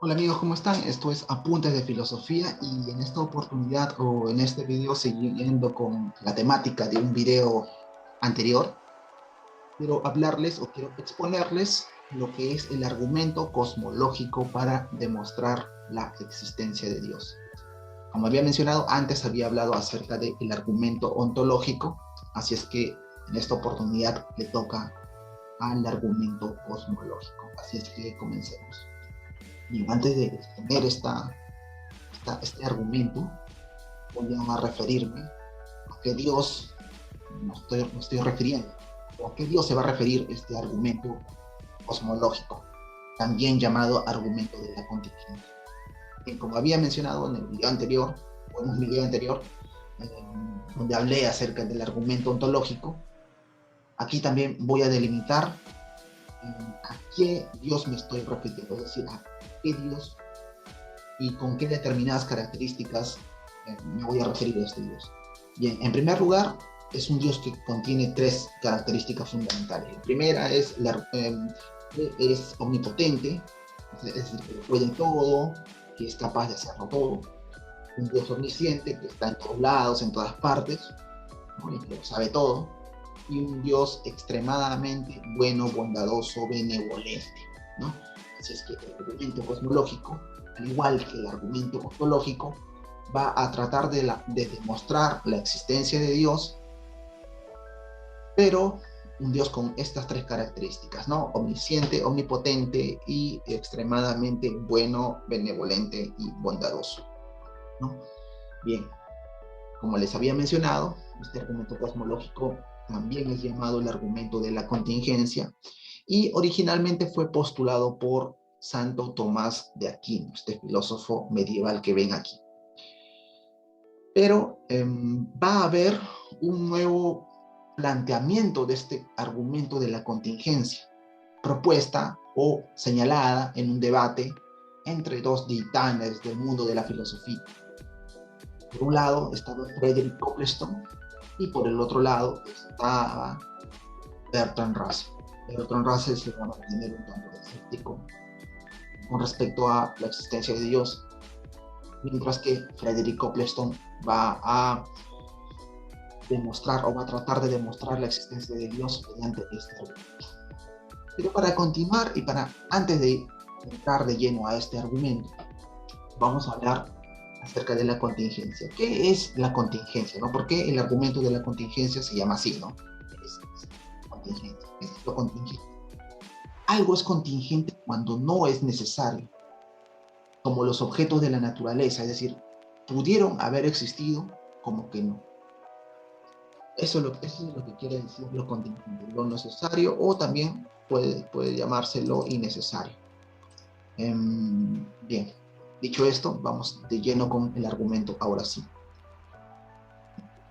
Hola amigos, ¿cómo están? Esto es Apuntes de Filosofía y en esta oportunidad o en este video siguiendo con la temática de un video anterior, quiero hablarles o quiero exponerles lo que es el argumento cosmológico para demostrar la existencia de Dios. Como había mencionado, antes había hablado acerca del argumento ontológico, así es que en esta oportunidad le toca al argumento cosmológico. Así es que comencemos. Y antes de exponer este argumento, voy a referirme a qué Dios me estoy refiriendo, o a qué Dios se va a referir este argumento cosmológico, también llamado argumento de la contingencia. Y como había mencionado en el video anterior, o en un video anterior, eh, donde hablé acerca del argumento ontológico, aquí también voy a delimitar a qué Dios me estoy refiriendo, es decir, a qué Dios y con qué determinadas características me voy a referir a este Dios. Bien, en primer lugar, es un Dios que contiene tres características fundamentales. La primera es omnipotente, es decir, que lo puede todo, que es capaz de hacerlo todo. Un Dios omnisciente que está en todos lados, en todas partes, ¿no? Y que lo sabe todo. Y un Dios extremadamente bueno, bondadoso, benevolente, ¿no? Así es que el argumento cosmológico, al igual que el argumento ontológico, va a tratar de demostrar la existencia de Dios, pero un Dios con estas tres características, ¿no? Omnisciente, omnipotente y extremadamente bueno, benevolente y bondadoso, ¿no? Bien, como les había mencionado, este argumento cosmológico también es llamado el argumento de la contingencia y originalmente fue postulado por Santo Tomás de Aquino, este filósofo medieval que ven aquí. Pero va a haber un nuevo planteamiento de este argumento de la contingencia, propuesta o señalada en un debate entre dos titanes del mundo de la filosofía. Por un lado estaba Frederick Copleston y por el otro lado estaba Bertrand Russell. Bertrand Russell se va a mantener un tanto escéptico con respecto a la existencia de Dios, mientras que Frederick Copleston va a demostrar o va a tratar de demostrar la existencia de Dios mediante este argumento. Pero para continuar y para antes de entrar de lleno a este argumento, vamos a hablar acerca de la contingencia. ¿Qué es la contingencia? ¿No? ¿Por qué el argumento de la contingencia se llama así? ¿No? Es contingencia. ¿Qué es lo contingente? Algo es contingente cuando no es necesario, como los objetos de la naturaleza, es decir, pudieron haber existido como que no. Eso es lo que quiere decir lo contingente, lo necesario o también puede llamarse lo innecesario. Bien, dicho esto, vamos de lleno con el argumento ahora sí.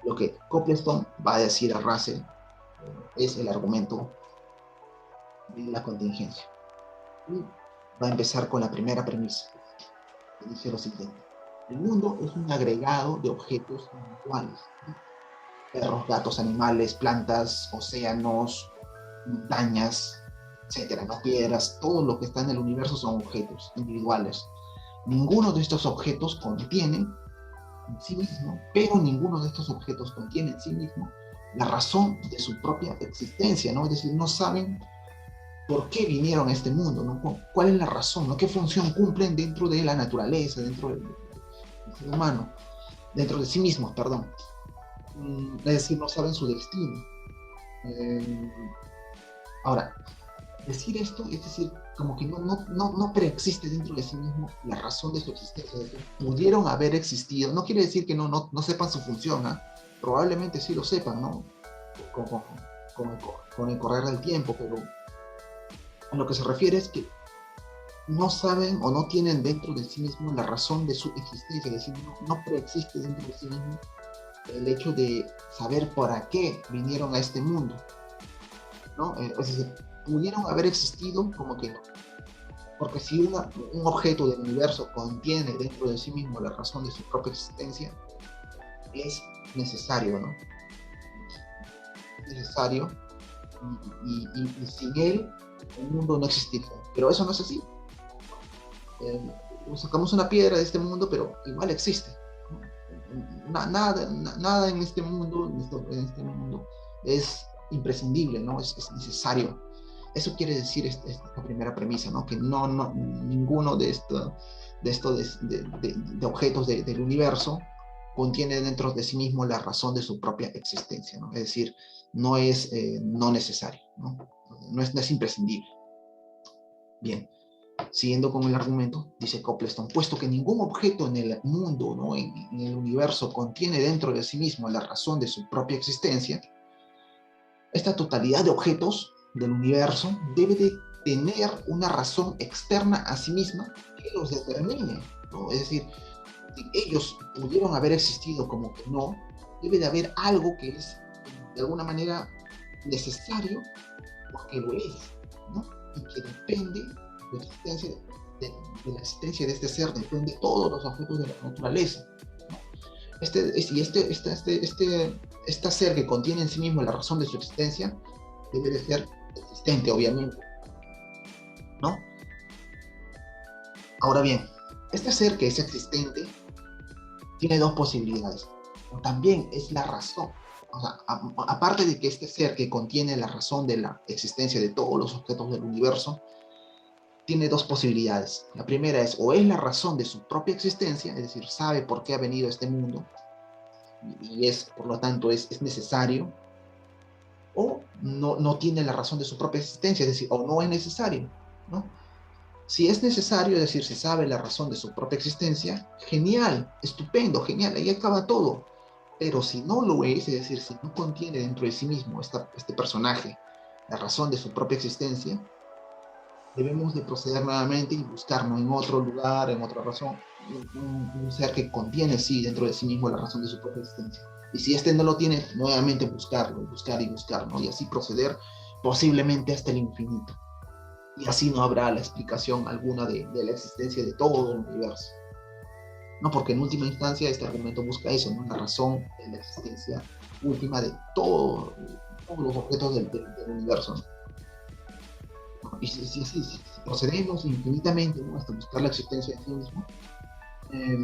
Lo que Copleston va a decir a Russell es el argumento de la contingencia. Y va a empezar con la primera premisa, que dice lo siguiente. El mundo es un agregado de objetos individuales, ¿no? Perros, gatos, animales, plantas, océanos, montañas, etcétera, ¿no? Piedras, todo lo que está en el universo son objetos individuales. Ninguno de estos objetos contiene en sí mismo, pero ninguno de estos objetos contiene en sí mismo la razón de su propia existencia, ¿no? Es decir, no saben por qué vinieron a este mundo, ¿no? ¿Cuál es la razón, ¿no? ¿Qué función cumplen dentro de la naturaleza, dentro del ser humano, dentro de sí mismos, perdón? Es decir, no saben su destino. Eh, Ahora, decir esto es decir, como que no preexiste dentro de sí mismo la razón de su existencia. Es decir, pudieron haber existido. No quiere decir que no sepan su función, ¿eh? Probablemente sí lo sepan, ¿no? Con, con, con el correr del tiempo, pero a lo que se refiere es que no saben o no tienen dentro de sí mismo la razón de su existencia, es decir, no preexiste dentro de sí mismo el hecho de saber para qué vinieron a este mundo, ¿no? Es decir, pudieron haber existido como que no. Porque si un objeto del universo contiene dentro de sí mismo la razón de su propia existencia, es necesario, ¿no? Es necesario y sin él el mundo no existiría. Pero eso no es así. eh, sacamos una piedra de este mundo, pero igual existe, ¿no? Nada en este mundo, en este mundo es imprescindible, ¿no? Es necesario. Eso quiere decir esta primera premisa, ¿no? Que ninguno de objetos del universo contiene dentro de sí mismo la razón de su propia existencia, ¿no? Es decir, no es no necesario, ¿no? No es imprescindible. Bien, siguiendo con el argumento, dice Copleston, puesto que ningún objeto en el mundo, ¿no? en el universo, contiene dentro de sí mismo la razón de su propia existencia, esta totalidad de objetos del universo debe de tener una razón externa a sí misma que los determine, ¿no? Es decir, si ellos pudieron haber existido como que no, debe de haber algo que es de alguna manera necesario porque lo es, ¿no? Y que depende de la existencia de la existencia de este ser, depende de todos los objetos de la naturaleza, ¿no? Este ser que contiene en sí mismo la razón de su existencia debe de ser existente, obviamente, ¿no? Ahora bien, este ser que es existente tiene dos posibilidades. O también es la razón. O sea, aparte de que este ser que contiene la razón de la existencia de todos los objetos del universo, tiene dos posibilidades. La primera es o es la razón de su propia existencia, es decir, sabe por qué ha venido a este mundo y es, por lo tanto, es necesario, o no tiene la razón de su propia existencia, es decir, o no es necesario, ¿no? Si es necesario, es decir, si sabe la razón de su propia existencia, genial, estupendo, genial, ahí acaba todo. Pero si no lo es decir, si no contiene dentro de sí mismo este personaje la razón de su propia existencia, debemos de proceder nuevamente y buscarnos en otro lugar, en otra razón, un ser que contiene, sí, dentro de sí mismo la razón de su propia existencia. Y si este no lo tiene, nuevamente buscarlo, buscar y buscar, ¿no? Y así proceder posiblemente hasta el infinito. Y así no habrá la explicación alguna de la existencia de todo el universo. No, porque en última instancia este argumento busca eso, ¿no? La razón de la existencia última de todos los objetos del universo, ¿no? Y si procedemos infinitamente, ¿no? Hasta buscar la existencia de sí mismo, eh,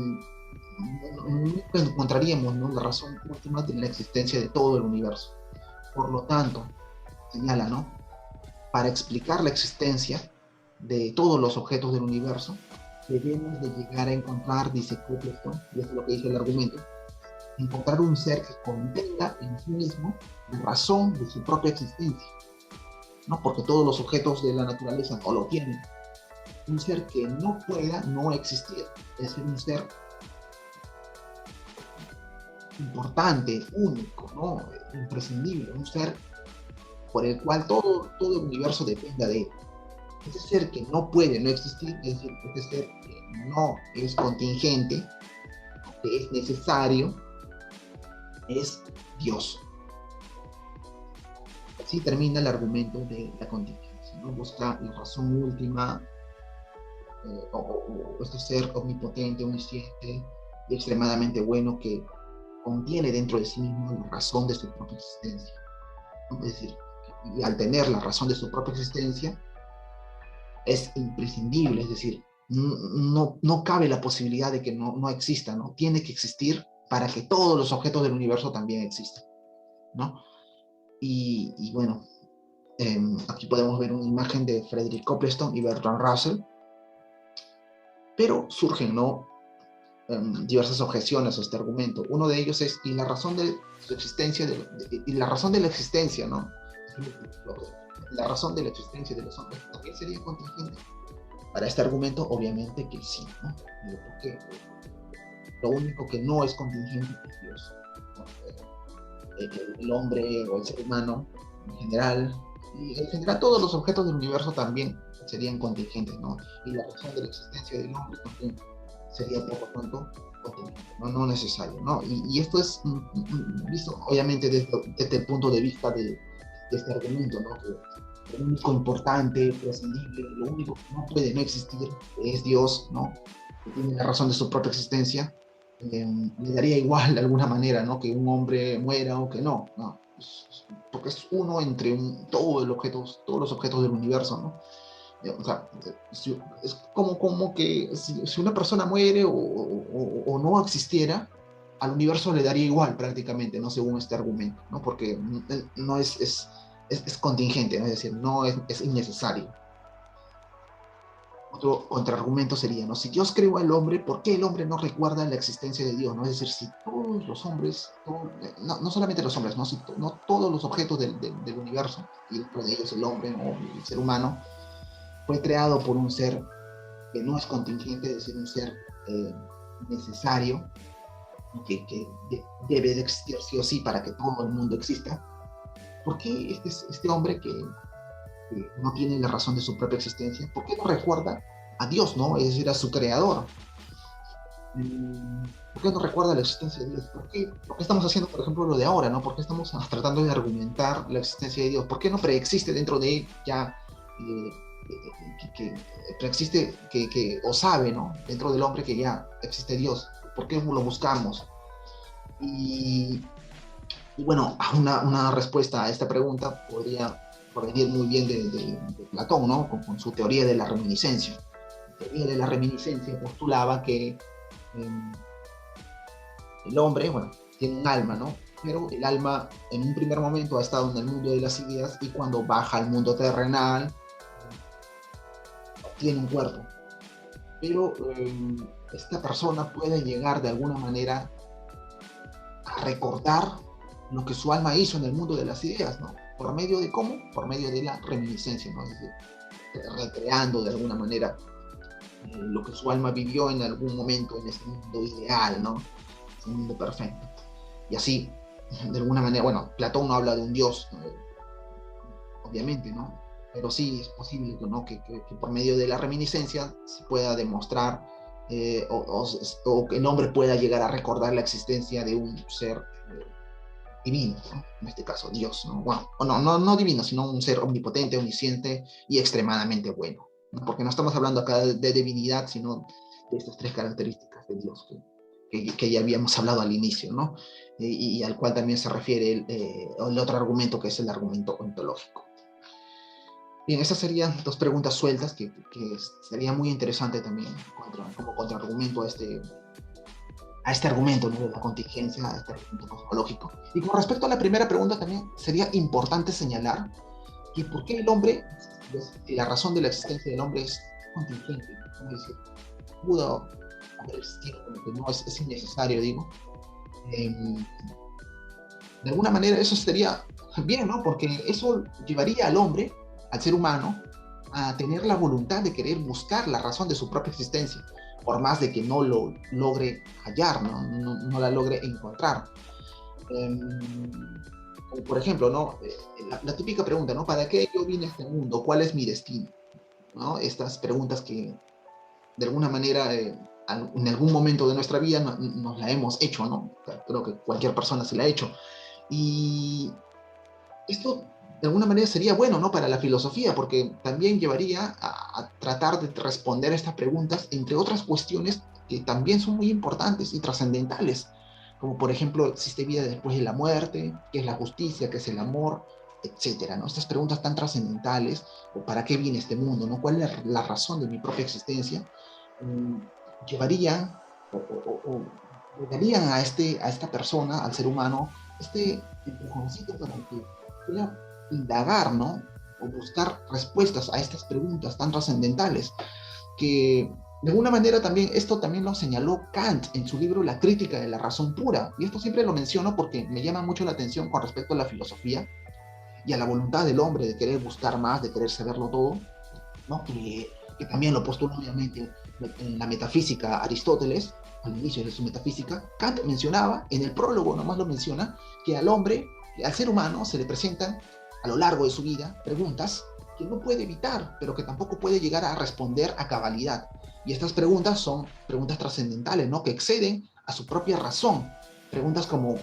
nunca encontraríamos, ¿no? La razón última de la existencia de todo el universo. Por lo tanto, señala, ¿no? Para explicar la existencia de todos los objetos del universo, debemos de llegar a encontrar, dice Copleston, y eso es lo que dice el argumento, encontrar un ser que contenga en sí mismo la razón de su propia existencia, ¿no? Porque todos los objetos de la naturaleza no lo tienen. Un ser que no pueda no existir, es decir, un ser importante, único, ¿no? Imprescindible, un ser por el cual todo el universo dependa de él. Ese ser que no puede no existir, es decir, ese ser que no es contingente, que es necesario, es Dios. Así termina el argumento de la contingencia, ¿no? Busca la razón última, o este ser omnipotente, omnisciente y extremadamente bueno que contiene dentro de sí mismo la razón de su propia existencia, ¿no? Es decir, y al tener la razón de su propia existencia, es imprescindible, es decir, no cabe la posibilidad de que no exista, ¿no? Tiene que existir para que todos los objetos del universo también existan, ¿no? Y bueno, aquí podemos ver una imagen de Frederick Copleston y Bertrand Russell, pero surgen, ¿no? Diversas objeciones a este argumento. Uno de ellos es, y la razón de su existencia, y la razón de la existencia, ¿no? La razón de la existencia de los hombres también sería contingente. Para este argumento, obviamente que sí, ¿no? Porque lo único que no es contingente es Dios, ¿no? El hombre o el ser humano en general, y en general todos los objetos del universo también serían contingentes, ¿no? Y la razón de la existencia del hombre también sería, por lo tanto, contingente, no necesario, ¿no? Y esto es visto, obviamente, desde el punto de vista de este argumento, ¿no? Que lo único importante, prescindible, lo único que no puede no existir es Dios, ¿no? Que tiene la razón de su propia existencia. Le daría igual de alguna manera, ¿no? Que un hombre muera o que no, porque es uno entre todos los objetos del universo, ¿no? O sea, es como que si una persona muere o no existiera, al universo le daría igual prácticamente, ¿no? Según este argumento, ¿no? Porque no es contingente, ¿no? Es decir, no es innecesario. Otro contraargumento sería, ¿no? Si Dios creó al hombre, ¿por qué el hombre no recuerda la existencia de Dios? ¿No? Es decir, si todos los hombres, no solamente los hombres, ¿no? Si no todos los objetos del universo, y dentro de ellos el hombre o el ser humano, fue creado por un ser que no es contingente, es decir, un ser eh, necesario, que debe de existir sí o sí para que todo el mundo exista. ¿Por qué este hombre que no tiene la razón de su propia existencia, por qué no recuerda a Dios, ¿no? Es decir, a su creador? ¿Por qué no recuerda la existencia de Dios? ¿Por qué estamos haciendo, por ejemplo, lo de ahora, ¿no? ¿Por qué estamos tratando de argumentar la existencia de Dios? ¿Por qué no preexiste dentro de él ya que preexiste, o sabe, ¿no? Dentro del hombre que ya existe Dios? ¿Por qué lo buscamos? Y, y bueno, una respuesta a esta pregunta podría provenir muy bien de Platón, ¿no? Con su teoría de la reminiscencia. La teoría de la reminiscencia postulaba que el hombre, bueno, tiene un alma, ¿no? Pero el alma en un primer momento ha estado en el mundo de las ideas y cuando baja al mundo terrenal tiene un cuerpo. Pero esta persona puede llegar de alguna manera a recordar lo que su alma hizo en el mundo de las ideas, ¿no? ¿Por medio de cómo? Por medio de la reminiscencia, ¿no? Es decir, recreando de alguna manera lo que su alma vivió en algún momento en este mundo ideal, ¿no? Ese mundo perfecto. Y así, de alguna manera, bueno, Platón no habla de un dios, obviamente, ¿no? Pero sí es posible ¿no? que por medio de la reminiscencia se pueda demostrar o que el hombre pueda llegar a recordar la existencia de un ser divino, ¿no? En este caso Dios, ¿no? Bueno, no divino, sino un ser omnipotente, omnisciente y extremadamente bueno, ¿no? Porque no estamos hablando acá de divinidad, sino de estas tres características de Dios que ya habíamos hablado al inicio, ¿no? Y al cual también se refiere el otro argumento, que es el argumento ontológico. Bien, esas serían dos preguntas sueltas que sería muy interesante también como contraargumento a este argumento, ¿no? De la contingencia, a este argumento cosmológico. Y con respecto a la primera pregunta también sería importante señalar que por qué el hombre, la razón de la existencia del hombre es contingente, ¿no? Es decir, pudo haber existido, que no es innecesario, digo. De alguna manera eso sería bien, ¿no? Porque eso llevaría al hombre, al ser humano, a tener la voluntad de querer buscar la razón de su propia existencia, por más de que no lo logre hallar, no la logre encontrar. Por ejemplo, ¿no? La típica pregunta, ¿no? ¿Para qué yo vine a este mundo? ¿Cuál es mi destino? ¿No? Estas preguntas que de alguna manera en algún momento de nuestra vida nos la hemos hecho, ¿no? Creo que cualquier persona se la ha hecho. Y esto de alguna manera sería bueno, ¿no? Para la filosofía, porque también llevaría a tratar de responder estas preguntas, entre otras cuestiones que también son muy importantes y trascendentales, como por ejemplo, ¿existe vida después de la muerte? ¿Qué es la justicia? ¿Qué es el amor? Etcétera, ¿no? Estas preguntas tan trascendentales, o ¿para qué viene este mundo? ¿No? ¿Cuál es la razón de mi propia existencia? Llevarían o darían a esta persona, al ser humano, este empujoncito para que pueda indagar, ¿no? O buscar respuestas a estas preguntas tan trascendentales, que de alguna manera también, esto también lo señaló Kant en su libro La crítica de la razón pura, y esto siempre lo menciono porque me llama mucho la atención con respecto a la filosofía y a la voluntad del hombre de querer buscar más, de querer saberlo todo, ¿no? Que también lo postula obviamente en la metafísica Aristóteles, al inicio de su metafísica. Kant mencionaba, en el prólogo nomás lo menciona, que al hombre, al ser humano, se le presentan a lo largo de su vida preguntas que no puede evitar, pero que tampoco puede llegar a responder a cabalidad. Y estas preguntas son preguntas trascendentales, ¿no? Que exceden a su propia razón. Preguntas como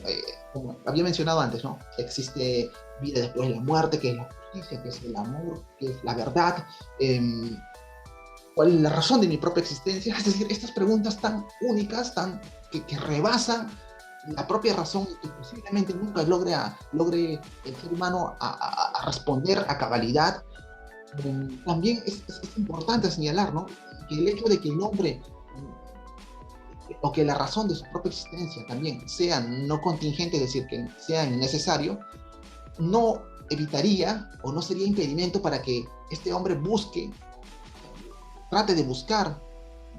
había mencionado antes, ¿no? ¿Existe vida después de la muerte? ¿Qué es la justicia? ¿Qué es el amor? ¿Qué es la verdad? ¿Cuál es la razón de mi propia existencia? Es decir, estas preguntas tan únicas, que rebasan la propia razón y que posiblemente nunca logre el ser humano a responder a cabalidad, También es importante señalar, ¿no? Que el hecho de que el hombre, o que la razón de su propia existencia también sea no contingente, es decir, que sea innecesario, no evitaría o no sería impedimento para que este hombre trate de buscar,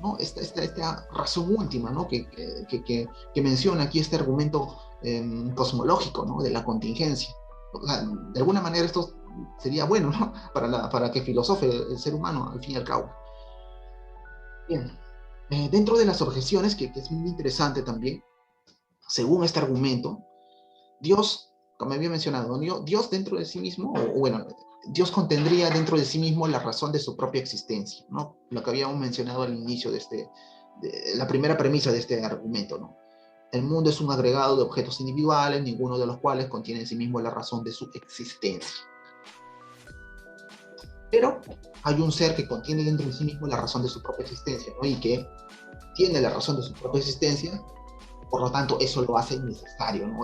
¿no? Esta razón última, ¿no? Que menciona aquí este argumento cosmológico, ¿no? De la contingencia. O sea, de alguna manera esto sería bueno, ¿no? Para que filosofe el ser humano, al fin y al cabo. Bien, dentro de las objeciones, que es muy interesante también, según este argumento, Dios, como había mencionado, Dios dentro de sí mismo, o bueno, Dios contendría dentro de sí mismo la razón de su propia existencia, ¿no? Lo que habíamos mencionado al inicio de la primera premisa de este argumento, ¿no? El mundo es un agregado de objetos individuales, ninguno de los cuales contiene en sí mismo la razón de su existencia. Pero hay un ser que contiene dentro de sí mismo la razón de su propia existencia, ¿no? Y que tiene la razón de su propia existencia, por lo tanto, eso lo hace necesario, ¿no?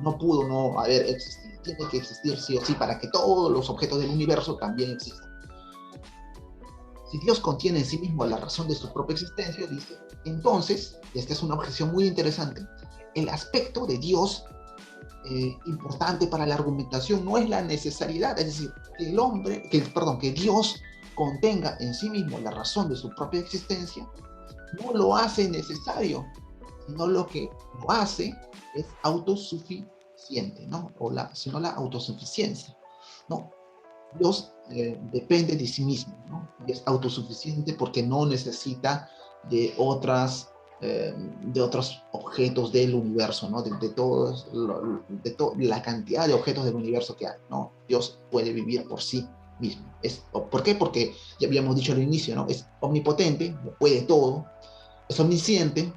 No pudo no haber existido, tiene que existir sí o sí para que todos los objetos del universo también existan. Si Dios contiene en sí mismo la razón de su propia existencia, dice, entonces, y esta es una objeción muy interesante, el aspecto de Dios importante para la argumentación no es la necesariedad, es decir, que Dios contenga en sí mismo la razón de su propia existencia, no lo hace necesario, sino lo que lo hace es autosuficiente, ¿no? Sino la autosuficiencia, ¿no? Dios depende de sí mismo, ¿no? Y es autosuficiente porque no necesita de de otros objetos del universo, ¿no? La cantidad de objetos del universo que hay, ¿no? Dios puede vivir por sí mismo. ¿Por qué? Porque ya habíamos dicho al inicio, ¿no? Es omnipotente, lo puede todo, es omnisciente,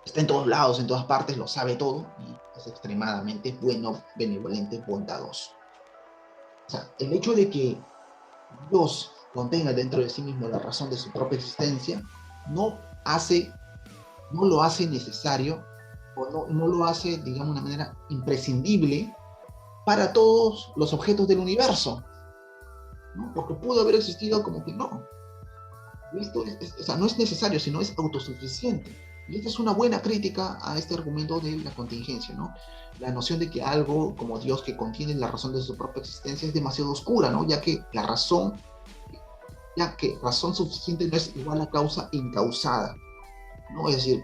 está en todos lados, en todas partes, lo sabe todo y es extremadamente bueno, benevolente, bondadoso. O sea, el hecho de que Dios contenga dentro de sí mismo la razón de su propia existencia no no lo hace necesario o no lo hace, digamos, de una manera imprescindible para todos los objetos del universo, ¿no? Porque pudo haber existido como que no. O sea, no es necesario, sino es autosuficiente. Y esta es una buena crítica a este argumento de la contingencia, ¿no? La noción de que algo como Dios que contiene la razón de su propia existencia es demasiado oscura, ¿no? Ya que razón suficiente no es igual a causa incausada, ¿no? Es decir,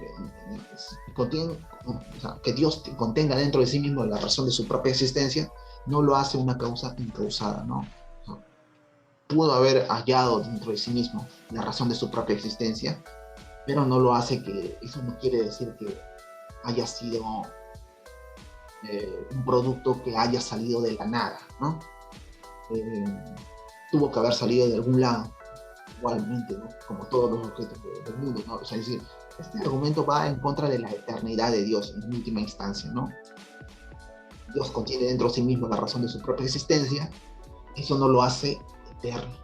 que Dios contenga dentro de sí mismo la razón de su propia existencia, no lo hace una causa incausada, ¿no? Pudo haber hallado dentro de sí mismo la razón de su propia existencia, pero no lo hace eso no quiere decir que haya sido un producto que haya salido de la nada, ¿no? Tuvo que haber salido de algún lado, igualmente, ¿no? Como todos los objetos del mundo, ¿no? O sea, es decir, este argumento va en contra de la eternidad de Dios en última instancia, ¿no? Dios contiene dentro de sí mismo la razón de su propia existencia, eso no lo hace eterno.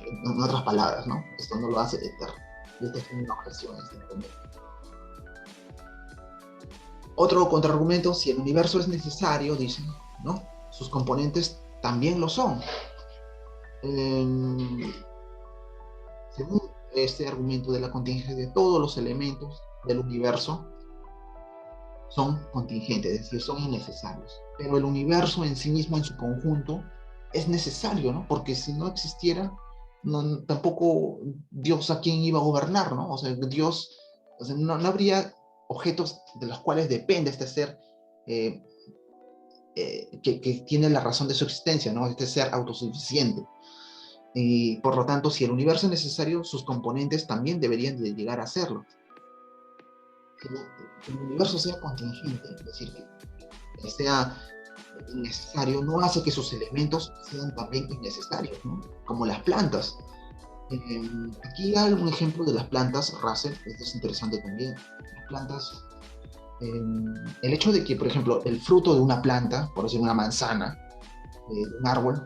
En otras palabras, ¿no? Esto no lo hace eterno. Y esta es una objeción a este argumento. Otro contraargumento, si el universo es necesario, dicen, ¿no? Sus componentes también lo son. Según este argumento de la contingencia de todos los elementos del universo, son contingentes, es decir, son innecesarios. Pero el universo en sí mismo, en su conjunto, es necesario, ¿no? Porque si no existiera, tampoco Dios a quién iba a gobernar, ¿no? O sea, Dios, o sea, no habría objetos de los cuales depende este ser que tiene la razón de su existencia, ¿no? Este ser autosuficiente. Y por lo tanto, si el universo es necesario, sus componentes también deberían de llegar a serlo. Que el universo sea contingente, es decir, que sea innecesario, no hace que sus elementos sean también innecesarios, ¿no? Como las plantas. Aquí hay un ejemplo de las plantas, Russell, esto es interesante también. Las plantas, el hecho de que, por ejemplo, el fruto de una planta, por decir una manzana, de un árbol,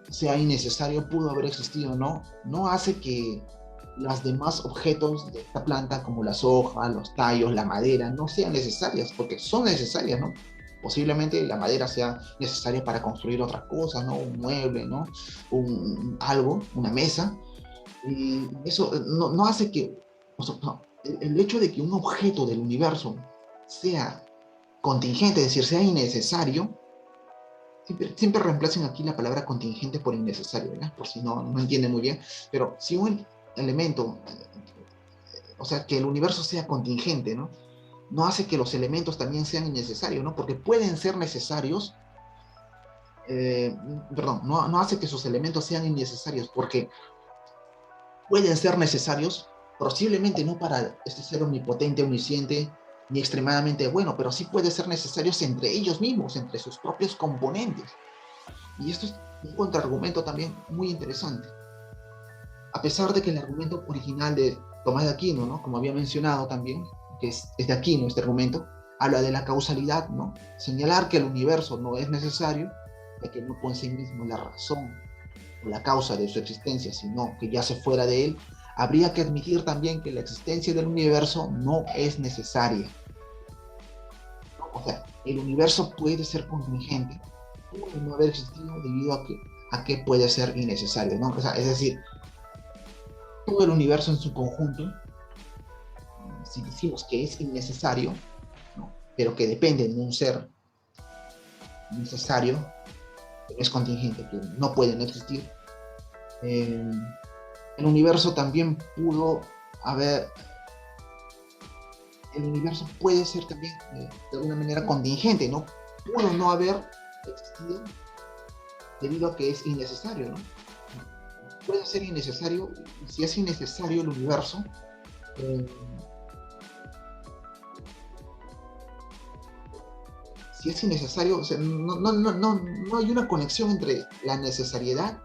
sea innecesario, pudo haber existido, ¿no? No hace que los demás objetos de esta planta, como las hojas, los tallos, la madera, no sean necesarias, porque son necesarias, ¿no? Posiblemente la madera sea necesaria para construir otras cosas, ¿no? Un mueble, ¿no? Algo, una mesa. Y eso no hace que, o sea, no, el hecho de que un objeto del universo sea contingente, es decir, sea innecesario, siempre reemplacen aquí la palabra contingente por innecesario, ¿verdad? Por si no entienden muy bien, pero si un elemento, o sea, que el universo sea contingente, ¿no? No hace que los elementos también sean innecesarios, ¿no? Porque pueden ser necesarios, eh, perdón, no hace que sus elementos sean innecesarios, porque pueden ser necesarios, posiblemente no para este ser omnipotente, omnisciente, ni extremadamente bueno, pero sí puede ser necesarios entre ellos mismos, entre sus propios componentes. Y esto es un contraargumento también muy interesante. A pesar de que el argumento original de Tomás de Aquino, ¿no? Como había mencionado también, que es de Aquino este argumento, habla de la causalidad, ¿no? Señalar que el universo no es necesario, ya que no por sí mismo la razón o la causa de su existencia, sino que ya se fuera de él, habría que admitir también que la existencia del universo no es necesaria. O sea, el universo puede ser contingente, puede no haber existido debido a que puede ser innecesario, ¿no? O sea, es decir, todo el universo en su conjunto, si decimos que es innecesario, ¿no? Pero que depende de un ser necesario, que no es contingente, que no puede no existir, el universo también pudo haber, el universo puede ser también de alguna manera contingente, ¿no? Pudo no haber existido debido a que es innecesario, ¿no? Puede ser innecesario, si es innecesario el universo, eh, si es innecesario, o sea, no hay una conexión entre la necesariedad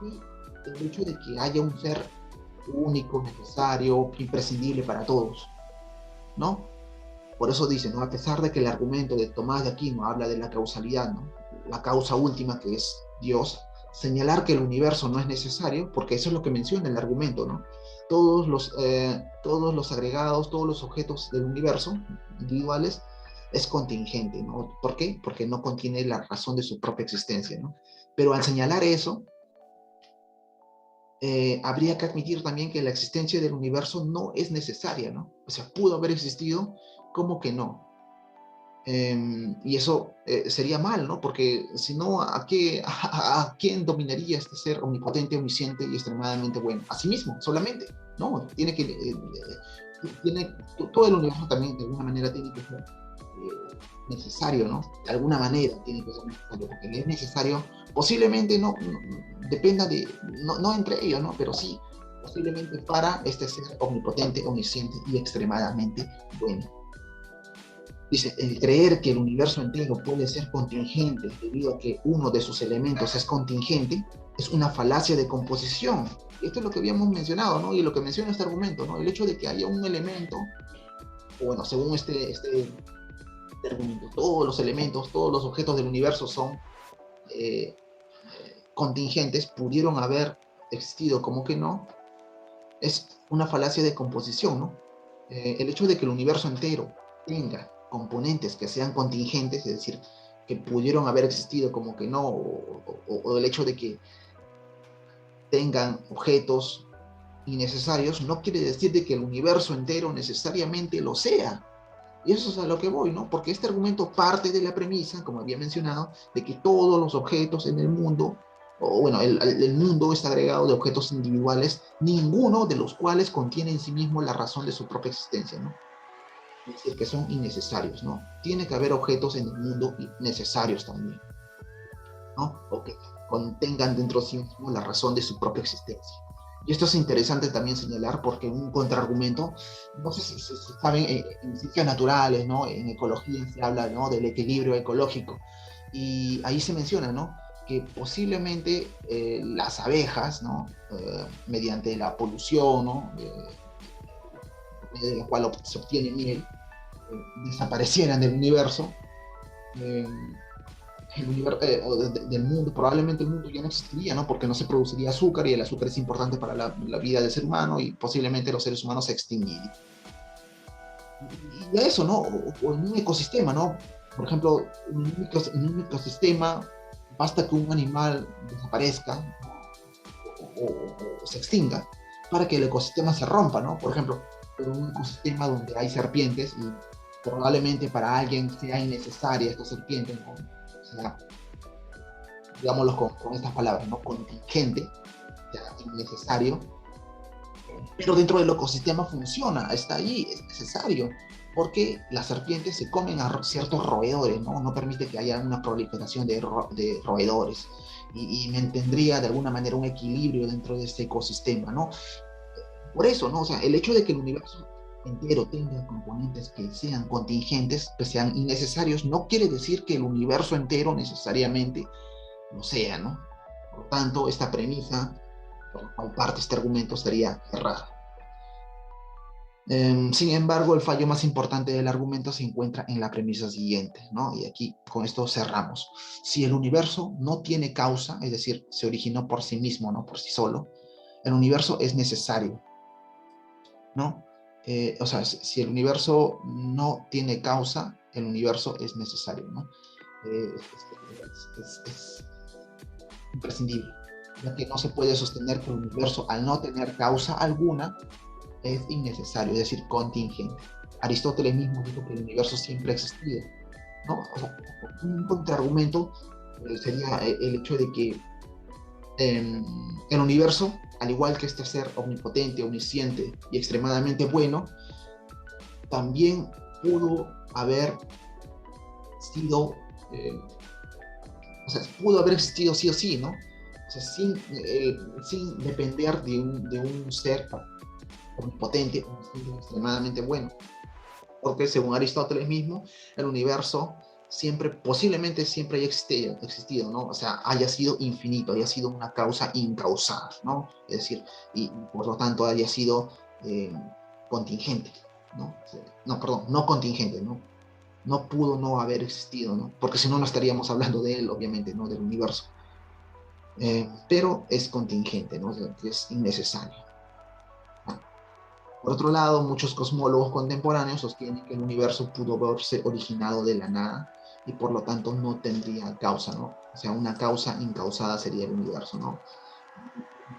y el hecho de que haya un ser único, necesario, imprescindible para todos, ¿no? Por eso dice, ¿no? A pesar de que el argumento de Tomás de Aquino habla de la causalidad, ¿no? La causa última que es Dios, señalar que el universo no es necesario, porque eso es lo que menciona el argumento, ¿no? Todos los agregados, todos los objetos del universo individuales es contingente, ¿no? ¿Por qué? Porque no contiene la razón de su propia existencia, ¿no? Pero al señalar eso, habría que admitir también que la existencia del universo no es necesaria, ¿no? O sea, pudo haber existido, ¿cómo que no? Y eso sería mal, ¿no? Porque si no, ¿a quién dominaría este ser omnipotente, omnisciente y extremadamente bueno? A sí mismo, solamente, ¿no? Todo el universo también de alguna manera tiene que ser necesario, ¿no? De alguna manera tiene que ser necesario, porque es necesario, posiblemente dependa de, no entre ellos, ¿no? Pero sí, posiblemente para este ser omnipotente, omnisciente y extremadamente bueno. Dice, el creer que el universo entero puede ser contingente debido a que uno de sus elementos es contingente es una falacia de composición. Esto es lo que habíamos mencionado, ¿no? Y lo que menciona este argumento, ¿no? El hecho de que haya un elemento, o bueno, según este argumento, todos los elementos, todos los objetos del universo son contingentes, pudieron haber existido, como que no, es una falacia de composición, ¿no? El hecho de que el universo entero tenga componentes que sean contingentes, es decir, que pudieron haber existido como que no, o el hecho de que tengan objetos innecesarios, no quiere decir de que el universo entero necesariamente lo sea. Y eso es a lo que voy, ¿no? Porque este argumento parte de la premisa, como había mencionado, de que todos los objetos en el mundo, o bueno, el mundo está agregado de objetos individuales, ninguno de los cuales contiene en sí mismo la razón de su propia existencia, ¿no? Es decir, que son innecesarios, ¿no? Tiene que haber objetos en el mundo necesarios también, ¿no? O que contengan dentro de sí mismo la razón de su propia existencia. Y esto es interesante también señalar porque un contraargumento, no sé si saben, en ciencias naturales, ¿no? En ecología se habla, ¿no? Del equilibrio ecológico. Y ahí se menciona, ¿no? Que posiblemente las abejas, ¿no? Mediante la polución, ¿no? De la cual se obtiene miel, desaparecieran del universo, del mundo, probablemente el mundo ya no existiría, ¿no? Porque no se produciría azúcar y el azúcar es importante para la vida del ser humano y posiblemente los seres humanos se extinguirían. Y eso, ¿no? O en un ecosistema, ¿no? Por ejemplo, en un ecosistema basta que un animal desaparezca o se extinga para que el ecosistema se rompa, ¿no? Por ejemplo, en un ecosistema donde hay serpientes y probablemente para alguien sea innecesaria esta serpiente, ¿no? O sea, digámoslo con estas palabras, ¿no? Contingente, o sea, innecesario, pero dentro del ecosistema funciona, está ahí, es necesario, porque las serpientes se comen a ciertos roedores, ¿no? No permite que haya una proliferación de roedores y mantendría de alguna manera un equilibrio dentro de este ecosistema, ¿no? Por eso, ¿no? O sea, el hecho de que el universo entero tenga componentes que sean contingentes, que sean innecesarios, no quiere decir que el universo entero necesariamente lo sea, ¿no? Por lo tanto, esta premisa, por la cual parte este argumento, sería errada. Sin embargo, el fallo más importante del argumento se encuentra en la premisa siguiente, ¿no? Y aquí con esto cerramos. Si el universo no tiene causa, es decir, se originó por sí mismo, no por sí solo, el universo es necesario, ¿no? O sea, si el universo no tiene causa, el universo es necesario, ¿no? Es imprescindible, ya que no se puede sostener que el universo, al no tener causa alguna, es innecesario, es decir, contingente. Aristóteles mismo dijo que el universo siempre ha existido, ¿no? O sea, un contraargumento sería el hecho de que el universo, al igual que este ser omnipotente, omnisciente y extremadamente bueno, también pudo haber sido, o sea, pudo haber existido sí o sí, ¿no? O sea, sin depender de un ser omnipotente, extremadamente bueno. Porque según Aristóteles mismo, el universo siempre, posiblemente siempre haya existido, ¿no? O sea, haya sido infinito, haya sido una causa incausada, ¿no? Es decir, y por lo tanto haya sido contingente, ¿no? No, perdón, no contingente, ¿no? No pudo no haber existido, ¿no? Porque si no, no estaríamos hablando de él, obviamente, ¿no? Del universo. Pero es contingente, ¿no? O sea, es innecesario. Por otro lado, muchos cosmólogos contemporáneos sostienen que el universo pudo haberse originado de la nada y por lo tanto no tendría causa, ¿no? O sea, una causa incausada sería el universo, ¿no?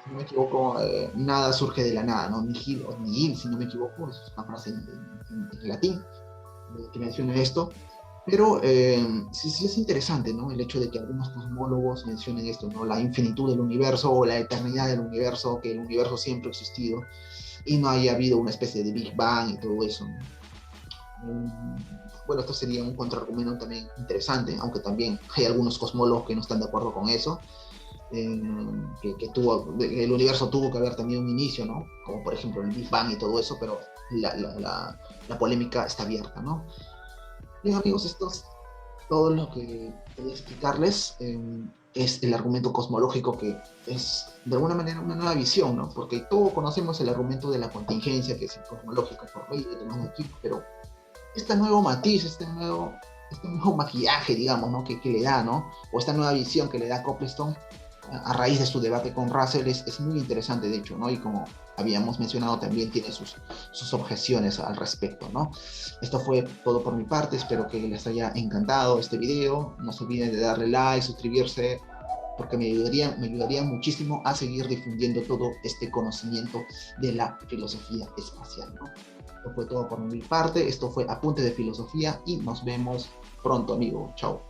Si no me equivoco, nada surge de la nada, ¿no? Nihil o nihil, si no me equivoco, es una frase en latín que menciona esto. Pero sí, sí es interesante, ¿no? El hecho de que algunos cosmólogos mencionen esto, ¿no? La infinitud del universo o la eternidad del universo, que el universo siempre ha existido y no haya habido una especie de Big Bang y todo eso, ¿no? Bueno, esto sería un contraargumento también interesante, aunque también hay algunos cosmólogos que no están de acuerdo con eso, el universo tuvo que haber tenido un inicio, ¿no? Como por ejemplo el Big Bang y todo eso, pero la polémica está abierta, ¿no? Bien, amigos, esto es todo lo que quería explicarles. Es el argumento cosmológico que es de alguna manera una nueva visión, ¿no? Porque todos conocemos el argumento de la contingencia, que es el cosmológico por medio de Tomás de Aquino, pero este nuevo matiz, este nuevo maquillaje, digamos, ¿no? Que le da, ¿no? O esta nueva visión que le da Coplestone a raíz de su debate con Russell es muy interesante, de hecho, ¿no? Y como habíamos mencionado, también tiene sus objeciones al respecto, ¿no? Esto fue todo por mi parte, espero que les haya encantado este video, no se olviden de darle like, suscribirse, porque me ayudaría muchísimo a seguir difundiendo todo este conocimiento de la filosofía espacial, ¿no? Esto fue todo por mi parte, esto fue Apunte de Filosofía y nos vemos pronto, amigo. Chao.